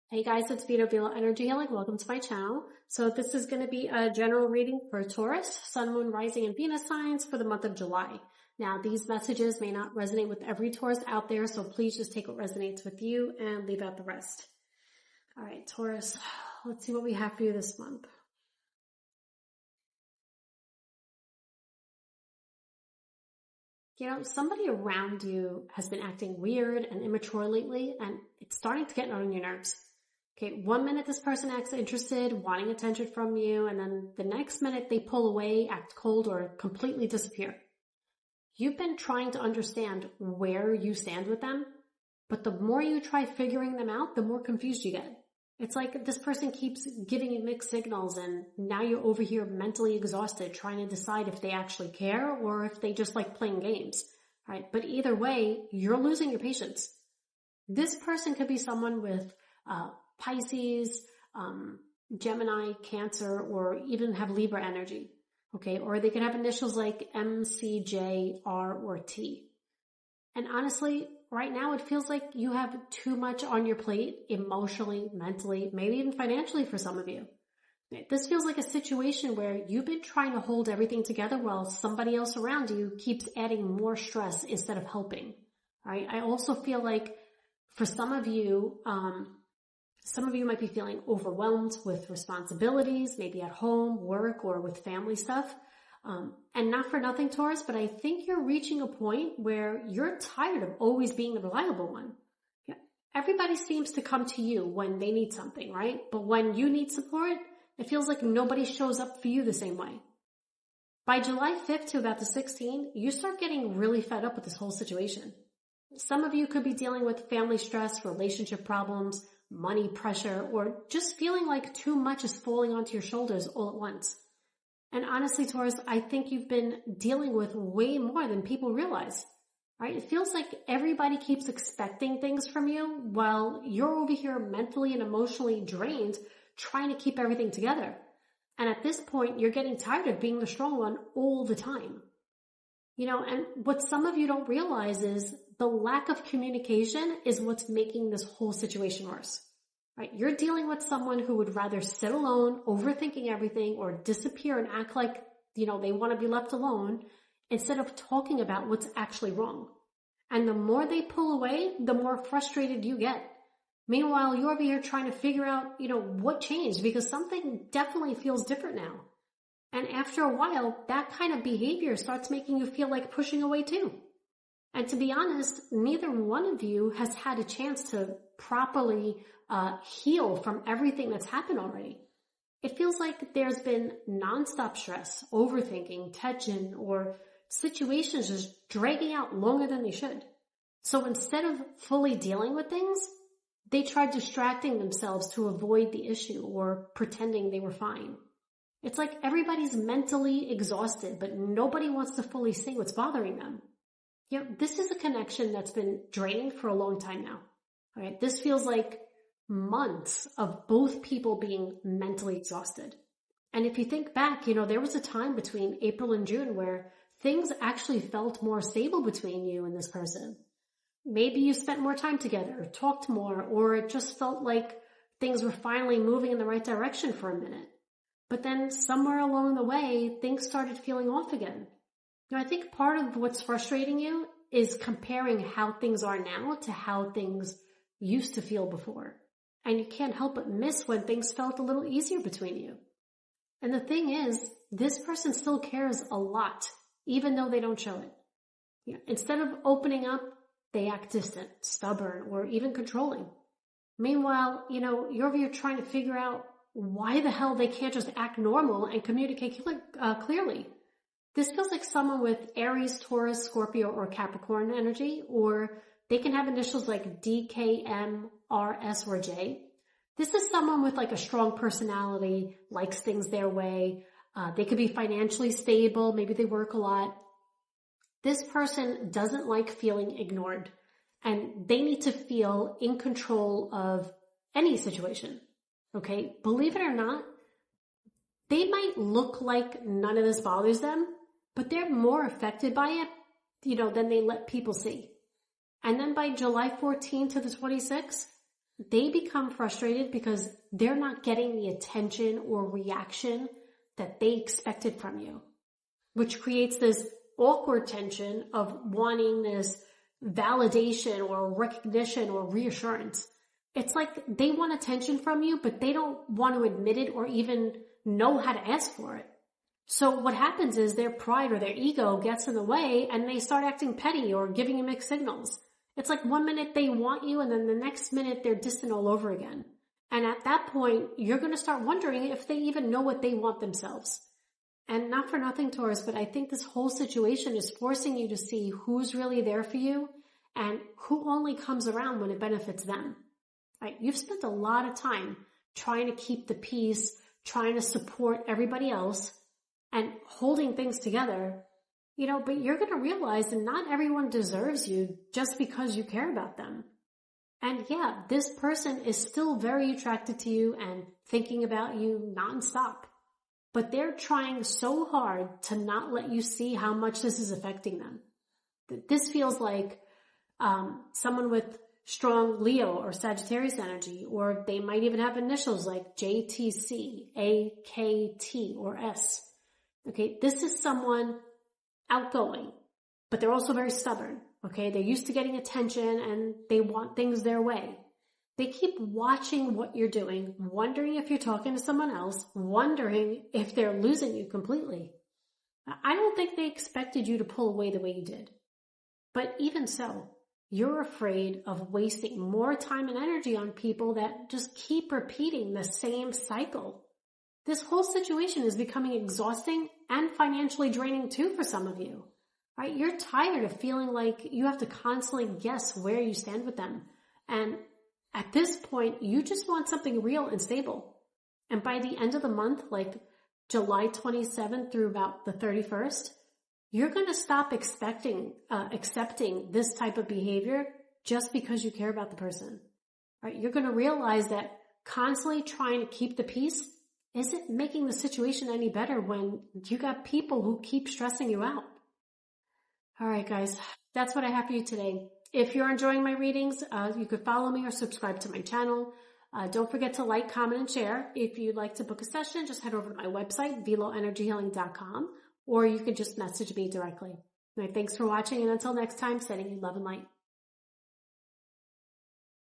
Hey guys, it's Vito Vila Energy Healing. Welcome to my channel. So this is going to be a general reading for Taurus, Sun, Moon, Rising, and Venus signs for the month of July. Now, these messages may not resonate with every Taurus out there, so please just take what resonates with you and leave out the rest. All right, Taurus, let's see what we have for you this month. You know, somebody around you has been acting weird and immature lately, and it's starting to get on your nerves. Okay, 1 minute this person acts interested, wanting attention from you, and then the next minute they pull away, act cold, or completely disappear. You've been trying to understand where you stand with them, but the more you try figuring them out, the more confused you get. It's like this person keeps giving you mixed signals, and now you're over here mentally exhausted trying to decide if they actually care or if they just like playing games. All right, but either way, you're losing your patience. This person could be someone with Pisces, Gemini, Cancer, or even have Libra energy, okay? Or they can have initials like M, C, J, R, or T. And honestly, right now it feels like you have too much on your plate emotionally, mentally, maybe even financially for some of you. This feels like a situation where you've been trying to hold everything together while somebody else around you keeps adding more stress instead of helping, right? I also feel like for some of you might be feeling overwhelmed with responsibilities, maybe at home, work, or with family stuff. And not for nothing, Taurus, but I think you're reaching a point where you're tired of always being the reliable one. Yeah. Everybody seems to come to you when they need something, right? But when you need support, it feels like nobody shows up for you the same way. By July 5th to about the 16th, you start getting really fed up with this whole situation. Some of you could be dealing with family stress, relationship problems, money pressure, or just feeling like too much is falling onto your shoulders all at once. And honestly, Taurus, I think you've been dealing with way more than people realize, right? It feels like everybody keeps expecting things from you while you're over here mentally and emotionally drained, trying to keep everything together. And at this point, you're getting tired of being the strong one all the time. You know, and what some of you don't realize is the lack of communication is what's making this whole situation worse, right? You're dealing with someone who would rather sit alone, overthinking everything, or disappear and act like, they want to be left alone instead of talking about what's actually wrong. And the more they pull away, the more frustrated you get. Meanwhile, you're over here trying to figure out, what changed, because something definitely feels different now. And after a while, that kind of behavior starts making you feel like pushing away too. And to be honest, neither one of you has had a chance to properly heal from everything that's happened already. It feels like there's been nonstop stress, overthinking, tension, or situations just dragging out longer than they should. So instead of fully dealing with things, they tried distracting themselves to avoid the issue or pretending they were fine. It's like everybody's mentally exhausted, but nobody wants to fully say what's bothering them. This is a connection that's been draining for a long time now. All right, this feels like months of both people being mentally exhausted. And if you think back, there was a time between April and June where things actually felt more stable between you and this person. Maybe you spent more time together, talked more, or it just felt like things were finally moving in the right direction for a minute. But then somewhere along the way, things started feeling off again. I think part of what's frustrating you is comparing how things are now to how things used to feel before. And you can't help but miss when things felt a little easier between you. And the thing is, this person still cares a lot, even though they don't show it. Instead of opening up, they act distant, stubborn, or even controlling. Meanwhile, you're over here trying to figure out why the hell they can't just act normal and communicate clearly. This feels like someone with Aries, Taurus, Scorpio, or Capricorn energy, or they can have initials like D, K, M, R, S, or J. This is someone with like a strong personality, likes things their way. They could be financially stable. Maybe they work a lot. This person doesn't like feeling ignored, and they need to feel in control of any situation. Okay, believe it or not, they might look like none of this bothers them, but they're more affected by it, than they let people see. And then by July 14th to the 26th, they become frustrated because they're not getting the attention or reaction that they expected from you, which creates this awkward tension of wanting this validation or recognition or reassurance. It's like they want attention from you, but they don't want to admit it or even know how to ask for it. So what happens is their pride or their ego gets in the way and they start acting petty or giving you mixed signals. It's like one minute they want you and then the next minute they're distant all over again. And at that point, you're going to start wondering if they even know what they want themselves. And not for nothing, Taurus, but I think this whole situation is forcing you to see who's really there for you and who only comes around when it benefits them. Right? You've spent a lot of time trying to keep the peace, trying to support everybody else and holding things together, but you're going to realize that not everyone deserves you just because you care about them. And yeah, this person is still very attracted to you and thinking about you nonstop, but they're trying so hard to not let you see how much this is affecting them. This feels like someone with strong Leo or Sagittarius energy, or they might even have initials like JTC, AKT, or S. Okay, this is someone outgoing, but they're also very stubborn. Okay, they're used to getting attention and they want things their way. They keep watching what you're doing, wondering if you're talking to someone else, wondering if they're losing you completely. I don't think they expected you to pull away the way you did. But even so, you're afraid of wasting more time and energy on people that just keep repeating the same cycle. This whole situation is becoming exhausting and financially draining too for some of you. Right? You're tired of feeling like you have to constantly guess where you stand with them. And at this point, you just want something real and stable. And by the end of the month, like July 27th through about the 31st, you're going to stop accepting this type of behavior just because you care about the person. Right? You're going to realize that constantly trying to keep the peace isn't making the situation any better when you got people who keep stressing you out. All right, guys, that's what I have for you today. If you're enjoying my readings, you could follow me or subscribe to my channel. Don't forget to like, comment, and share. If you'd like to book a session, just head over to my website, veloenergyhealing.com, or you could just message me directly. All right, thanks for watching, and until next time, sending you love and light.